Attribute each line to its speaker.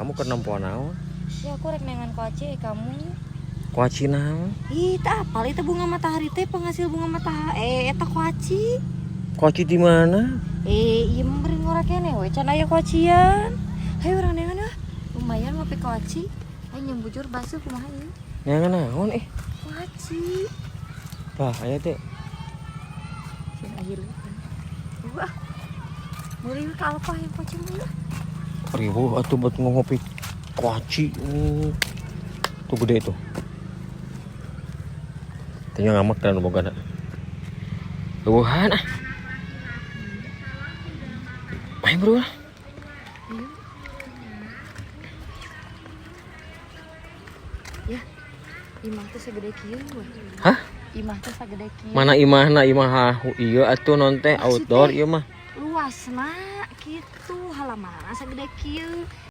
Speaker 1: Kamu kenempuan naon?
Speaker 2: Ya aku rek nengan kuaci kamu.
Speaker 1: Kuaci naon?
Speaker 2: Ih, tak apal itu bunga matahari teh penghasil bunga matahari. Eta kuaci.
Speaker 1: Kuaci di mana?
Speaker 2: Iya memberi ngora kene we can aya kuacian. Hayu urang nengan ah. Lumayan ngopi kuaci. Ayo nyembujur basuh kumaha ieu?
Speaker 1: Nengan naon
Speaker 2: Kuaci.
Speaker 1: Lah aya teh.
Speaker 2: Sieun aya leuh. Wah. Meuli ka alpa yang kuaci mah.
Speaker 1: Ribu atuh buat ngopi kuaci. Tuh gede itu. Tanya ngamak dan boga. Luhan ah. Main bro.
Speaker 2: Ya. Imah teh segede kieu.
Speaker 1: Hah?
Speaker 2: Imah teh sagede kieu.
Speaker 1: Mana imahna imah ieu atuh non teh outdoor ieu mah.
Speaker 2: Luasna kitu halaman sagede kieu.